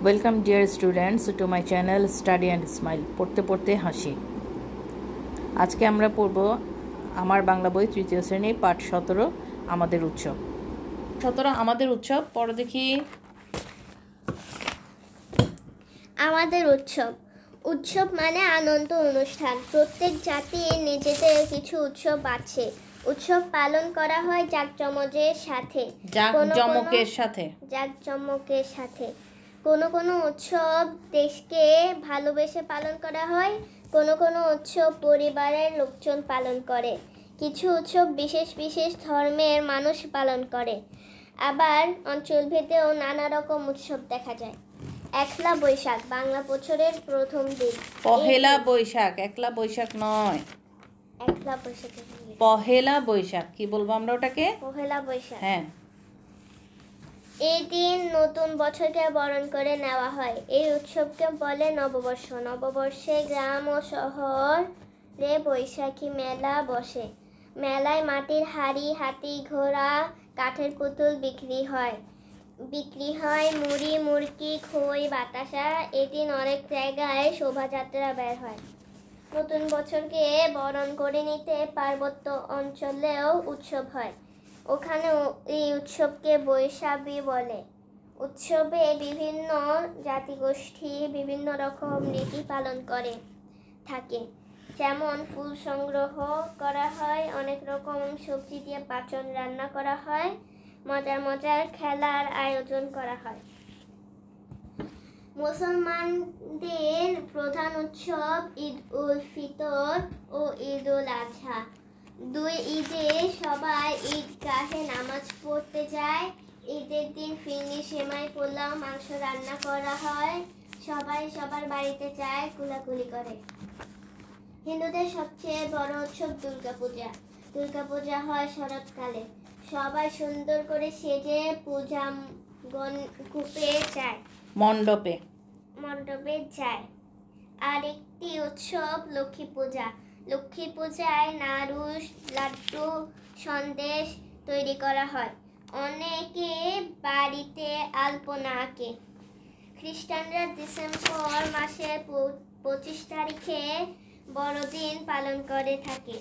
Welcome dear students to my channel study and smile, পড়তে পড়তে হাসি। আজকে আমরা পড়ব আমার বাংলা বই তৃতীয় শ্রেণী পাঠ 17 আমাদের উৎসব। 17 আমাদের উৎসব পড়ো দেখি। আমাদের উৎসব। উৎসব মানে আনন্দ অনুষ্ঠান। প্রত্যেক জাতির নিজেদের কিছু উৎসব আছে। উৎসব পালন করা হয় জাঁকজমকের সাথে। কোনো কোনো উৎসব দেশকে ভালোবেসে পালন করা হয়, কোনো কোনো উৎসব পরিবারের লোকজন পালন করে। কিছু উৎসব বিশেষ বিশেষ ধর্মের মানুষ পালন করে। আবার অঞ্চলভেদেও নানা রকম উৎসব দেখা যায়। একলা বৈশাখ বাংলা বছরের প্রথম দিন। পহেলা বৈশাখ, একলা বৈশাখ নয়, একলা বৈশাখ। পহেলা বৈশাখ কি বলবো আমরা ওটাকে? পহেলা বৈশাখ। হ্যাঁ। এই দিন নতুন বছরকে বরণ করে নেওয়া হয়। এই উৎসবকে বলে নববর্ষ। নববর্ষে গ্রাম ও শহরে বৈশাখী মেলা বসে। মেলায় মাটির হাড়ি, হাতি, ঘোড়া, কাঠের পুতুল বিক্রি হয় মুড়ি, মুড়কি, খই, বাতাসা। এদিন অনেক জায়গায় শোভাযাত্রা বের হয়। নতুন বছরকে বরণ করে নিতে পার্বত্য অঞ্চলেও উৎসব হয়। ওখানে এই উৎসবকে বৈশাখী বলে। উৎসবে বিভিন্ন জাতিগোষ্ঠী বিভিন্ন রকম রীতি পালন করে থাকে। যেমন ফুল সংগ্রহ করা হয়, অনেক রকম সবজি দিয়ে পাচন রান্না করা হয়, মজার মজার খেলার আয়োজন করা হয়। মুসলমানদের প্রধান উৎসব ঈদ উল ফিতর ও ঈদ উল আজহা। দুই ঈদে সবাই ঈদগাহে নামাজ পড়তে যায়। ঈদের দিন ফিরনি, সেমাই, পোলাও, মাংস রান্না করা হয়। সবাই সবার বাড়িতে যায়, কুলাকুলি করে। হিন্দুদের সবচেয়ে বড় উৎসব দুর্গাপূজা। দুর্গাপূজা হয় শরৎকালে। সবাই সুন্দর করে সেজে পূজা কূপে যায়, মণ্ডপে যায়। আরেকটি উৎসব লক্ষ্মী পূজা। লক্ষ্মী পূজায় নাড়ু, লাড্ডু, সন্দেশ তৈরি করা হয়। অনেকে বাড়িতে আলপনা আঁকে। খ্রিস্টানরা ডিসেম্বর মাসের 25 তারিখে বড়দিন পালন করে থাকে।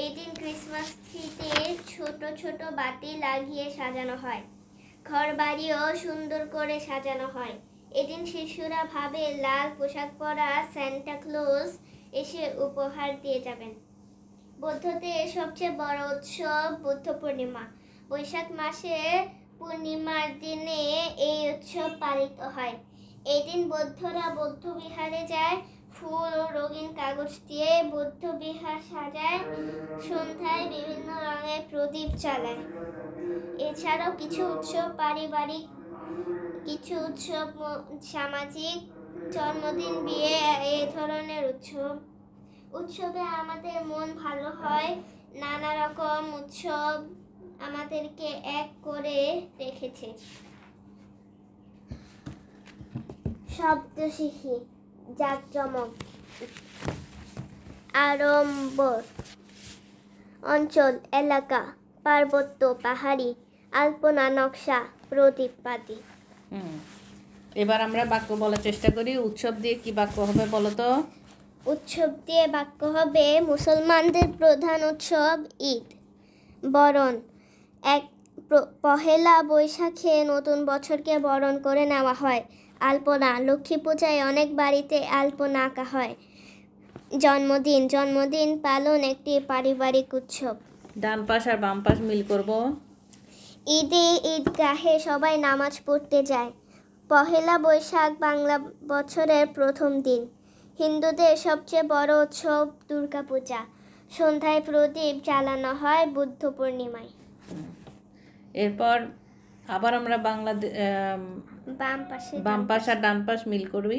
এই দিন ক্রিসমাস ট্রিতে ছোট ছোট বাতি লাগিয়ে সাজানো হয়। ঘর বাড়িও সুন্দর করে সাজানো হয়। এদিন শিশুরা ভাবে লাল পোশাক পরা সান্টা ক্লজ এসে উপহার দিয়ে যাবেন। বৌদ্ধদের সবচেয়ে বড় উৎসব বুদ্ধ পূর্ণিমা। বৈশাখ মাসের পূর্ণিমার দিনে এই উৎসব পালিত হয়। এই দিন বৌদ্ধরা বৌদ্ধ বিহারে যায়, ফুল ও রঙিন কাগজ দিয়ে বৌদ্ধ বিহার সাজায়, সন্ধ্যায় বিভিন্ন রঙের প্রদীপ জ্বালায়। এছাড়াও কিছু উৎসব পারিবারিক, কিছু উৎসব সামাজিক, জন্মদিন, বিয়ে, এই ধরনের উৎসবে আমাদের মন ভালো হয়। নানা রকম উৎসব আমাদেরকে এক করে রেখেছে। শব্দ শিখি। জাঁকজমক, আড়ম্বর, অঞ্চল, এলাকা, পার্বত্য, পাহাড়ি, আলপনা, নকশা, প্রদীপ পাতি। এবার আমরা বাক্য বলার চেষ্টা করি। উৎসব দিয়ে কি বাক্য হবে বলো তো? উৎসব দিয়ে বাক্য হবে, মুসলমানদের প্রধান উৎসব ঈদ। বরণ, পহেলা বৈশাখে নতুন বছরকে বরণ করে নেওয়া হয়। আলপনা, লক্ষ্মী পূজায় অনেক বাড়িতে আলপনা আঁকা হয়। জন্মদিন পালন একটি পারিবারিক উৎসব। ডান পাশ আর বাম পাশ মিল করব। ঈদে ঈদগাহে সবাই নামাজ পড়তে যায়। পহেলা বৈশাখ বাংলা বছরের প্রথম দিন। হিন্দুদের সবচেয়ে বড় উৎসব দুর্গাপূজা। সন্ধ্যায় প্রদীপ জ্বালানো হয় বুদ্ধ পূর্ণিমায়। এরপর আবার আমরা বাংলা বাম পাশ আর ডান পাশ মিল করবি।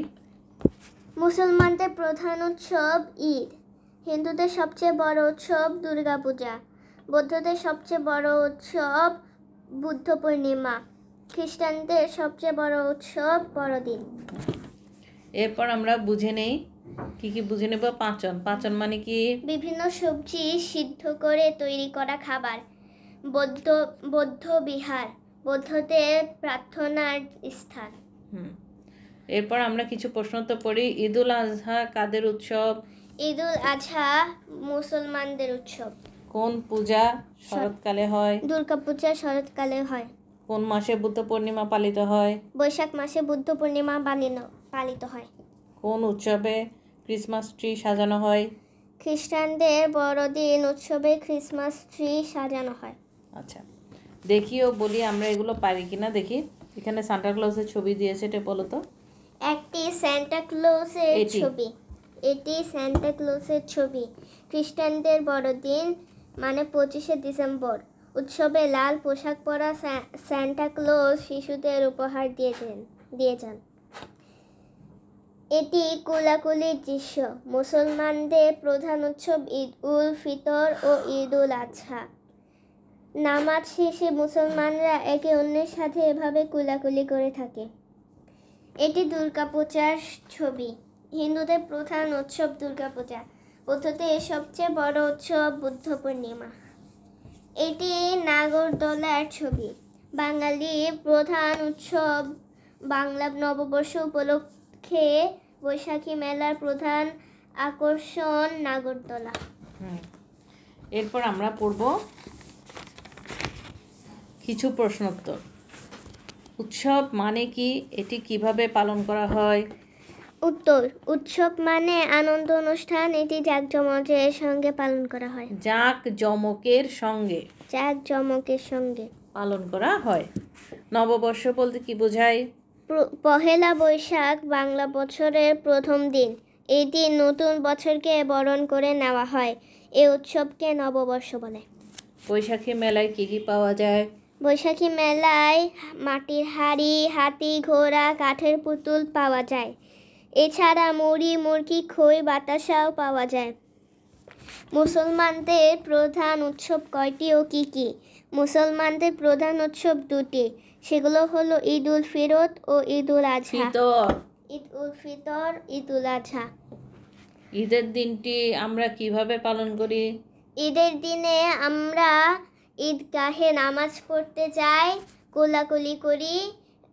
মুসলমানদের প্রধান উৎসব ঈদ। হিন্দুদের সবচেয়ে বড় উৎসব দুর্গাপূজা। বৌদ্ধদের সবচেয়ে বড় উৎসব বুদ্ধ পূর্ণিমা। খ্রিস্টানদের সবচেয়ে বড় উৎসব বড়দিন। এরপর আমরা বুঝে নেই কি কি বুঝে নেব। পাচন মানে কি? বিভিন্ন সবজি সিদ্ধ করে তৈরি করা খাবার। বৌদ্ধ বিহার, বৌদ্ধদের প্রার্থনার স্থান। এরপর আমরা কিছু প্রশ্ন তো পড়ি। ঈদুল আজহা কাদের উৎসব? ঈদুল আজহা মুসলমানদের উৎসব। কোন পূজা শরৎকালে হয়? দুর্গাপূজা শরৎকালে হয়। কোন মাসে বুদ্ধ পূর্ণিমা পালিত হয়? বৈশাখ মাসে বুদ্ধ পূর্ণিমা পালিত হয়। কোন উৎসবে ক্রিসমাস ট্রি সাজানো হয়? খ্রিস্টানদের বড়দিন উৎসবে ক্রিসমাস ট্রি সাজানো হয়। আচ্ছা, দেখিও বলি আমরা এগুলো পারি কিনা দেখি। এখানে সান্টা ক্লজের ছবি দিয়েছে, এটা বলো তো। একটি সান্টা ক্লজের এটি। ছবি। এটি সান্টা ক্লজের ছবি। খ্রিস্টানদের বড়দিন মানে 25শে ডিসেম্বর উৎসবে লাল পোশাক পরা সান্টা ক্লজ শিশুদের উপহার দিয়ে যান। এটি কোলাকুলির দৃশ্য। মুসলমানদের প্রধান উৎসব ঈদ উল ফিতর ও ঈদ উল আজহা। নামাজ শেষে মুসলমানরা একে অন্যের সাথে এভাবে কোলাকুলি করে থাকে। এটি দুর্গাপূজার ছবি। হিন্দুদের প্রধান উৎসব দুর্গাপূজা। পদ্ধতি এর সবচেয়ে বড় উৎসব বুদ্ধ পূর্ণিমা। এটি নাগরদোলার ছবি। বাঙালির প্রধান উৎসব বাংলা নববর্ষ উপলক্ষে বৈশাখী মেলার প্রধান আকর্ষণ নাগরদোলা। এরপর আমরা পড়ব কিছু প্রশ্নোত্তর। উৎসব মানে কি? এটি কিভাবে পালন করা হয়? উত্তর, উৎসব মানে আনন্দ অনুষ্ঠান। এটি জাঁকজমকের সঙ্গে পালন করা হয়। জাঁকজমকের সঙ্গে পালন করা হয়। নববর্ষ বলতে কি বোঝায়? পহেলা বৈশাখ বাংলা বছরের প্রথম দিন। এই দিন নতুন বছরকে বরণ করে নেওয়া হয়। এই উৎসবকে নববর্ষ বলে। বৈশাখী মেলায় কি কি পাওয়া যায়? বৈশাখী মেলায় মাটির হাড়ি, হাতি, ঘোড়া, কাঠের পুতুল পাওয়া যায়। এছাড়া মুড়ি, মুরগি, খই, বাতাসাও পাওয়া যায়। মুসলমানদের প্রধান উৎসব কয়টি ও কি কি? মুসলমানদের প্রধান উৎসব দুটি, সেগুলো হলো ঈদ উল ফিতর ও ঈদ উল আজহা। ঈদ উল ফিতর, ঈদ উল আজহা। ঈদের দিনটি আমরা কিভাবে পালন করি? ঈদের দিনে আমরা ঈদগাহে নামাজ পড়তে যাই, কোলাকুলি করি,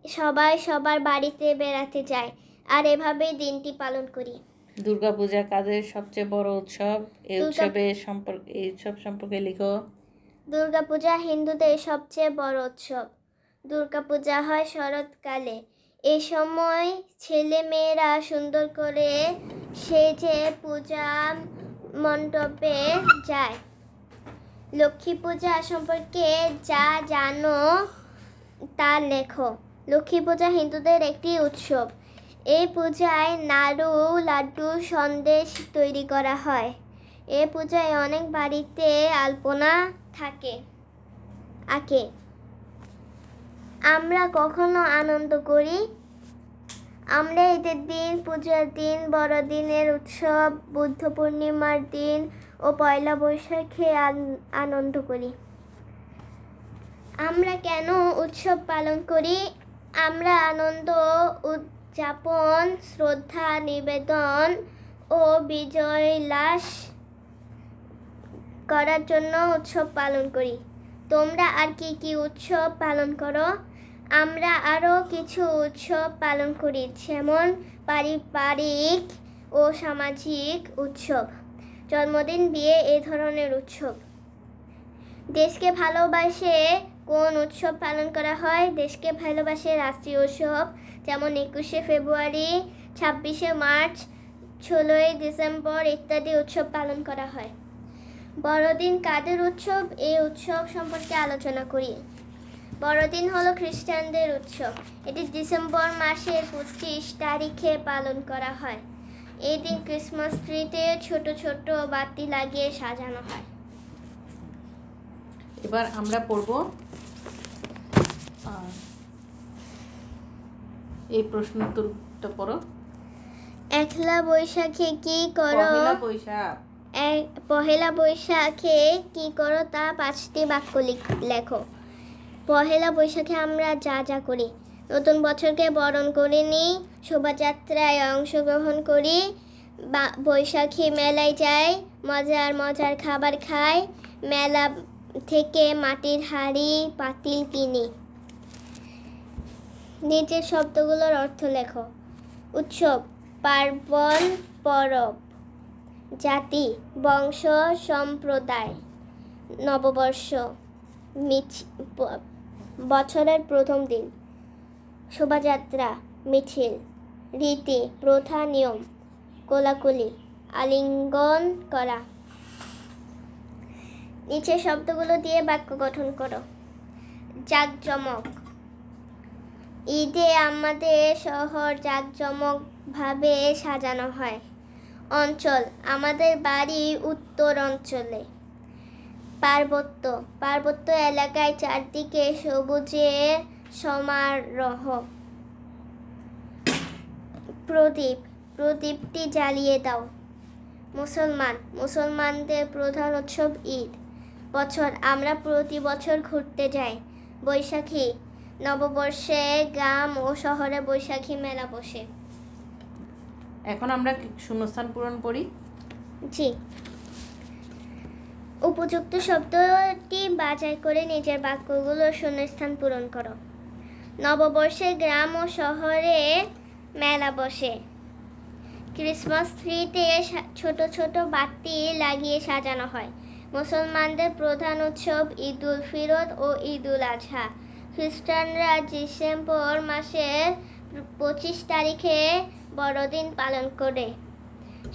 সবাই সবার বাড়িতে বেড়াতে যায়, আর এভাবেই দিনটি পালন করি। দুর্গাপূজা কাদের সবচেয়ে বড় উৎসব? এই উৎসব সম্পর্কে লিখো। দুর্গাপূজা হিন্দুদের সবচেয়ে বড় উৎসব। দুর্গাপূজা হয় শরৎকালে। এই সময় ছেলে মেয়েরা সুন্দর করে সেজে পূজা মণ্ডপে যায়। লক্ষ্মী পূজা সম্পর্কে যা জানো তা লেখো। লক্ষ্মী পূজা হিন্দুদের একটি উৎসব। এই পূজায় নাড়ু, লাড্ডু, সন্দেশ তৈরি করা হয়। এই পূজায় অনেক বাড়িতে আলপনা আঁকে। আমরা কখনো আনন্দ করি। আমরা ঈদের দিন, পূজার দিন, বড়দিনের উৎসব, বুদ্ধ পূর্ণিমার দিন ও পয়লা বৈশাখে আনন্দ করি। আমরা কেন উৎসব পালন করি? আমরা আনন্দ উদযাপন, শ্রদ্ধা নিবেদন ও বিজয় লাভ করার জন্য উৎসব পালন করি। তোমরা আর কি কি উৎসব পালন করো? আমরা আরও কিছু উৎসব পালন করি, যেমন পারিবারিক ও সামাজিক উৎসব, জন্মদিন, বিয়ে, এই ধরনের উৎসব। দেশকে ভালোবাসে কোন উৎসব পালন করা হয়? দেশকে ভালোবাসে রাষ্ট্রীয় উৎসব, যেমন 21শে ফেব্রুয়ারি, 26শে মার্চ, 16ই ডিসেম্বর ইত্যাদি উৎসব পালন করা হয়। বড়দিন কাদের উৎসব? এই উৎসব সম্পর্কে আলোচনা করি। বড়দিন হলো খ্রিস্টানদের উৎসব। এটি ডিসেম্বর মাসের 25 তারিখে পালন করা হয়। এই দিন ক্রিসমাস ট্রিতে ছোট ছোট বাতি লাগিয়ে সাজানো হয়। এবার আমরা পড়ব এই প্রশ্নোত্তরটা পড়ো। একলা বৈশাখে কি করো? পহেলা বৈশাখে কি করো তা 5টি বাক্য লেখো। পহেলা বৈশাখে আমরা যা যা করি: নতুন বছরকে বরণ করে নিই, শোভাযাত্রায় অংশগ্রহণ করি, বৈশাখী মেলায় যাই, মজার খাবার খাই, মেলা থেকে মাটির হাঁড়ি পাতিল কিনি। নিচের শব্দগুলোর অর্থ লেখো। উৎসব, পার্বণ, পরব। জাতি, বংশ, সম্প্রদায়। নববর্ষ, বছরের প্রথম দিন। শোভাযাত্রা, মিছিল। রীতি, প্রথা, নিয়ম। কোলাকুলি, আলিঙ্গন করা। নিচের শব্দগুলো দিয়ে বাক্য গঠন করো। জাঁকজমক, ঈদে আমাদের শহর জাঁকজমকভাবে সাজানো হয়। অঞ্চল, আমাদের বাড়ি উত্তর অঞ্চলে। পার্বত্য, পার্বত্য এলাকায় চারদিকে সবুজে সমারোহ। প্রদীপ, প্রদীপটি জ্বালিয়ে দাও। মুসলমান, মুসলমানদের প্রধান উৎসব ঈদ। বছর, আমরা প্রতি বছর ঘুরতে যাই। বৈশাখী, নববর্ষে গ্রাম ও শহরে বৈশাখী মেলা বসে। এখন আমরা শূন্যস্থান পূরণ করি। জি, উপযুক্ত শব্দটি বাছাই করে নিজের বাক্যগুলোর শূন্যস্থান পূরণ করো। নববর্ষে গ্রাম ও শহরে মেলা বসে। ক্রিসমাস ট্রিতে ছোট ছোট বাতি লাগিয়ে সাজানো হয়। মুসলমানদের প্রধান উৎসব ঈদ উল ফিতর ও ঈদ উল আজহা। খ্রিস্টানরা ডিসেম্বর মাসের 25 তারিখে বড়দিন পালন করে।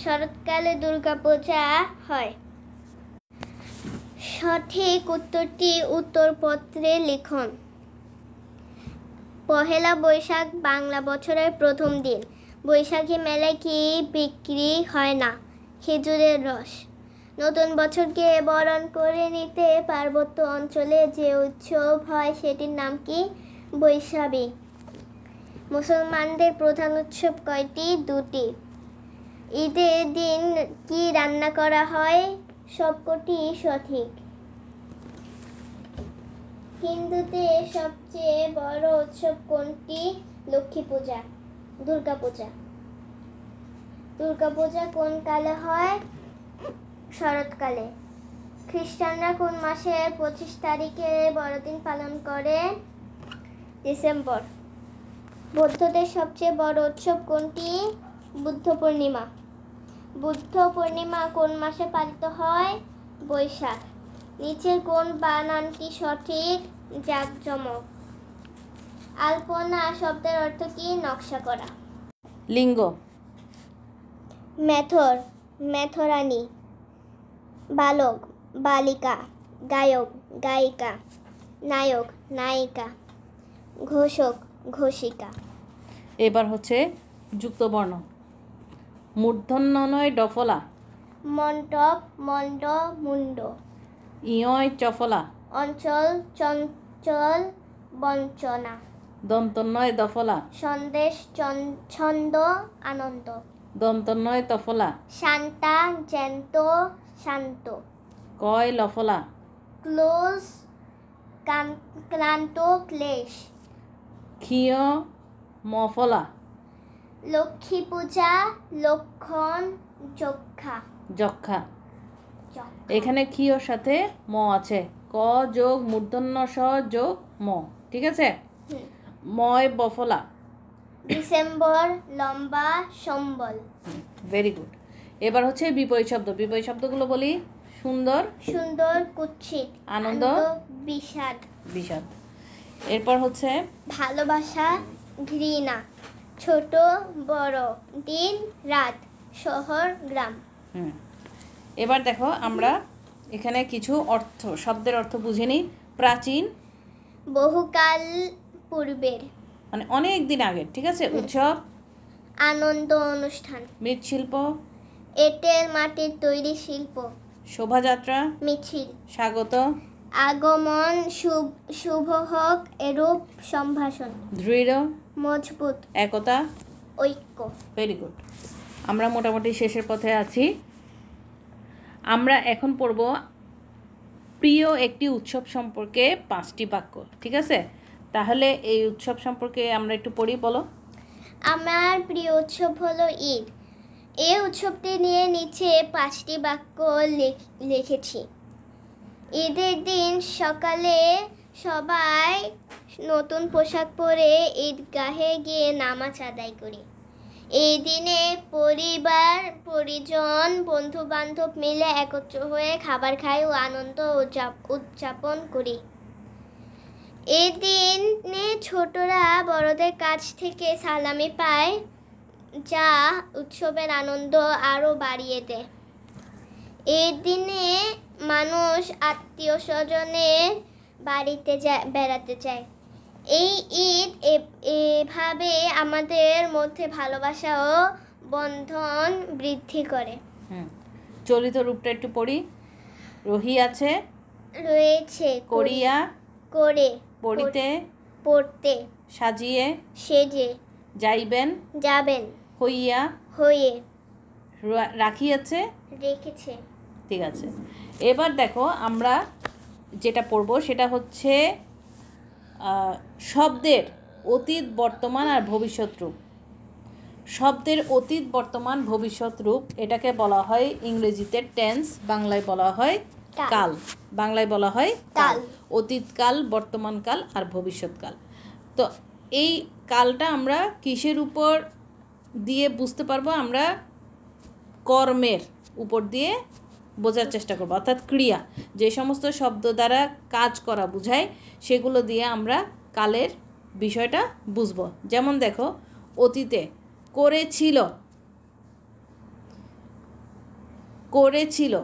শরৎকালে দুর্গাপূজা হয়। সঠিক উত্তরটি উত্তরপত্রে লিখুন। পহেলা বৈশাখ বাংলা বছরের প্রথম দিন। বৈশাখী মেলায় কি বিক্রি হয় না? খেজুরের রস। নতুন বছরকে বরণ করে নিতে পার্বত্য অঞ্চলে যে উৎসব হয় সেটির নাম কি? বৈশাখী। মুসলমানদের প্রধান উৎসব কয়টি? 2টি। ঈদের দিন কি রান্না করা হয়? সবকটি সঠিক। হিন্দুদের সবচেয়ে বড় উৎসব কোনটি? লক্ষ্মী পূজা। দুর্গাপূজা। দুর্গাপূজা কোন কালে হয়? শরৎকালে। খ্রিস্টানরা কোন মাসের 25 তারিখে বড়দিন পালন করে? ডিসেম্বর। বৌদ্ধদের সবচেয়ে বড় উৎসব কোনটি? বুদ্ধ পূর্ণিমা। বুদ্ধ পূর্ণিমা কোন মাসে পালিত হয়? বৈশাখ। নিচের কোন বানানটি সঠিক? জাঁকজমক। আলপনা শব্দের অর্থ কি? নকশা করা। লিঙ্গ। মেথর, মেথরানী। বালক, বালিকা। গায়ক, গায়িকা। নায়ক, নায়িকা। ঘোষক, ঘোষিকা। এবার হচ্ছে যুক্তবর্ণ। মূর্ধন্য নয় ডফলা। মণ্ডপ, মণ্ড, মুণ্ড। ইয় চফলা। অঞ্চল, চঞ্চল, বঞ্চনা। দন্তন্নয় দফলা। সন্দেশ, ছন্দ, আনন্দ। দন্তন্নয় তফলা। শান্তা, জ্যান্ত, শান্ত। কয় লফলা। ক্লোজ, ক্লান্ত, ক্লেশ। ক্ষীয় মফলা। লক্ষ্মী পূজা, লক্ষণ, যক্ষা। যক্ষা। এখানে ক্ষীয়র সাথে ম আছে। ক যোগ মূর্ধন্য স যোগ ম, ঠিক আছে। ময় বফলা। ডিসেম্বর, লম্বা, সম্বল। Very good. এবার হচ্ছে বিপরীত শব্দ। বিপরীত শব্দগুলো বলি। সুন্দর, সুন্দর, কুৎসিত। আনন্দ, বিষাদ। বিষাদ। এরপর হচ্ছে ভালোবাসা, ঘৃণা। ছোট, বড়। দিন, রাত। শহর, গ্রাম। এবার দেখো আমরা এখানে কিছু অর্থ, শব্দের অর্থ বুঝে নিই। প্রাচীন, বহুকাল পূর্বের, মানে অনেক দিন আগের, ঠিক আছে। উৎসব, আনন্দ অনুষ্ঠান। মৃৎশিল্প, এঁটেল মাটির তৈরি শিল্প। শোভাযাত্রা, মিছিল। স্বাগত, আগমন, শুভ হোক এরূপ সম্ভাষণ। দৃঢ়, মজবুত, একতা, ঐক্য। Very good. আমরা মোটামুটি শেষের পথে আছি। আমরা এখন পড়ব প্রিয় একটি উৎসব সম্পর্কে 5টি বাক্য, ঠিক আছে। তাহলে এই উৎসব সম্পর্কে আমরা একটু পড়ি, বলো। আমার প্রিয় উৎসব হলো ঈদ। এই উৎসবটি নিয়ে নিচে 5টি বাক্য লিখেছি। ঈদের দিন সকালে সবাই নতুন পোশাক পরে ঈদগাহে গিয়ে নামাজ আদায় করি। এই দিনে পরিবার পরিজন বন্ধু বান্ধব মিলে একত্র হয়ে খাবার খাই ও আনন্দ উদযাপন করি। এই দিনে ছোটরা বড়দের কাছ থেকে সালামি পায়, যা উৎসবের আনন্দ আরো বাড়িয়ে দেয়। এই দিনে মানুষ আত্মীয় স্বজনের বাড়িতে বেড়াতে যায়। এই ঈদ এভাবে আমাদের মধ্যে ভালোবাসা ও বন্ধন বৃদ্ধি করে। চলিত রূপটা একটু পড়ি। রহি আছে, রয়েছে, করিয়া, করে, পড়িতে, পড়তে, সাজিয়ে, সেজে, যাইবেন, যাবেন, হইয়া, হয়ে, রাখিয়াছে, রেখেছে। ঠিক আছে। এবার দেখো আমরা যেটা পড়ব সেটা হচ্ছে শব্দের অতীত, বর্তমান আর ভবিষ্যৎ রূপ। শব্দের অতীত, বর্তমান, ভবিষ্যৎ রূপ এটাকে বলা হয় ইংরেজিতে টেন্স, বাংলায় বলা হয় কাল। বাংলায় বলা হয় কাল। অতীতকাল, বর্তমানকাল আর ভবিষ্যৎকাল। তো এই কালটা আমরা কিসের উপর দিয়ে বুঝতে পারবো? আমরা কর্মের উপর দিয়ে বোঝার চেষ্টা করবো, অর্থাৎ ক্রিয়া। যে সমস্ত শব্দ দ্বারা কাজ করা বোঝায় সেগুলো দিয়ে আমরা কালের বিষয়টা বুঝবো। যেমন দেখো, অতীতে করেছিল, করেছিল,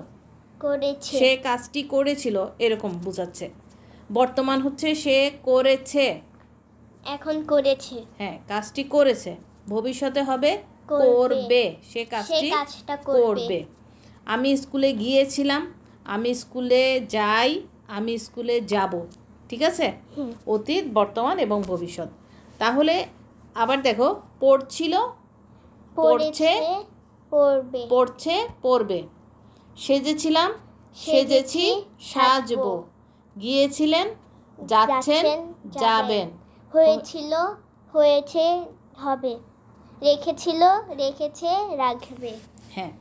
করেছে, সে কাজটি করেছিল, এরকম বোঝাচ্ছে। বর্তমান হচ্ছে সে করেছে, এখন করেছে, হ্যাঁ কাজটি করেছে। ভবিষ্যতে হবে করবে, সে কাজটি করবে। আমি স্কুলে গিয়েছিলাম, আমি স্কুলে যাই, আমি স্কুলে যাব। ঠিক আছে, অতীত, বর্তমান এবং ভবিষ্যৎ। তাহলে আবার দেখো, পড়ছিল, পড়ছে, পড়বে, পড়ছে, পড়বে। সেজেছিলাম, সেজেছি, সাজবো। গিয়েছিলেন, যাচ্ছেন, যাবেন। হয়েছিল, হয়েছে, হবে। রেখেছিল, রেখেছে, রাখবে। হ্যাঁ,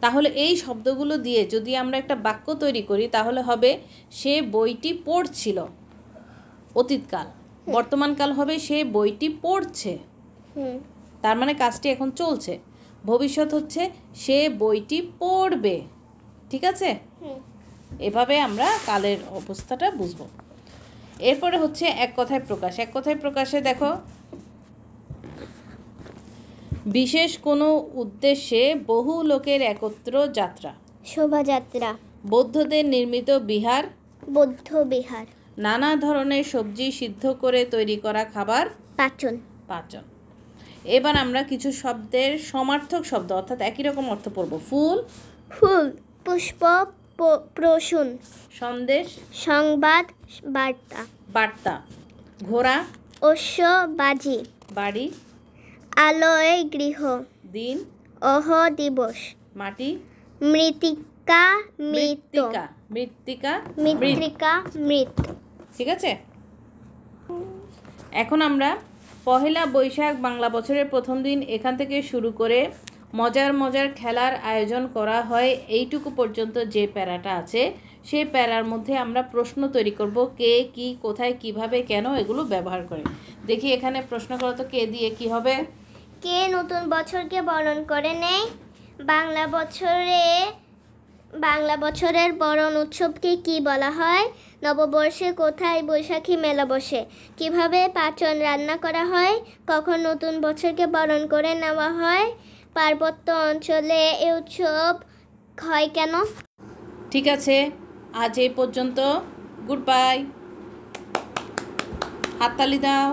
তাহলে এই শব্দগুলো দিয়ে যদি আমরা একটা বাক্য তৈরি করি তাহলে হবে সে বইটি পড়ছিল, অতীতকাল। বর্তমানকাল হবে সে বইটি পড়ছে, তার মানে কাজটি এখন চলছে। ভবিষ্যৎ হচ্ছে সে বইটি পড়বে। ঠিক আছে, এভাবে আমরা কালের অবস্থাটা বুঝবো। এরপরে হচ্ছে এক কথায় প্রকাশ। এক কথায় প্রকাশে দেখো, বিশেষ কোনো উদ্দেশ্যে বহু লোকের একত্র যাত্রা, শোভাযাত্রা। বৌদ্ধদের নির্মিত বিহার, বৌদ্ধ বিহার। নানা ধরনের সবজি সিদ্ধ করে তৈরি করা খাবার, পাচন। পাচন। এবার আমরা কিছু শব্দের সমার্থক শব্দ অর্থাৎ একই রকম অর্থ পড়ব। ফুল, ফুল, পুষ্প, প্রসূন, সন্দেশ, সংবাদ, বার্তা, বার্তা। ঘোড়া, অশ্ব, বাজি, বাড়ি, আলোয় গৃহ, দিন, অহ দিবস, মাটি, মৃত্তিকা, মৃত্তিকা, মৃত্তিকা, মৃত্তিকা, মৃত। ঠিক আছে, এখন আমরা পহেলা বৈশাখ বাংলা বছরের প্রথম দিন এখান থেকে শুরু করে মজার মজার খেলার আয়োজন করা হয় এইটুকু পর্যন্ত যে প্যারাটা আছে সেই প্যারার মধ্যে আমরা প্রশ্ন তৈরি করব, কে, কি, কোথায়, কিভাবে, কেন এগুলো ব্যবহার করে। দেখি এখানে প্রশ্ন করো তো, কে দিয়ে কি হবে? কে নতুন বছরকে বরণ করে নেয়? বাংলা বছরের বরণ উৎসবকে কি বলা হয়? নববর্ষে কোথায় বৈশাখী মেলা বসে? কিভাবে পাচন রান্না করা হয়? কখন নতুন বছরকে বরণ করে নেওয়া হয়? পার্বত্য অঞ্চলে এই উৎসব হয় কেন? ঠিক আছে, আজ এই পর্যন্ত। গুড বাই, হাততালি দাও।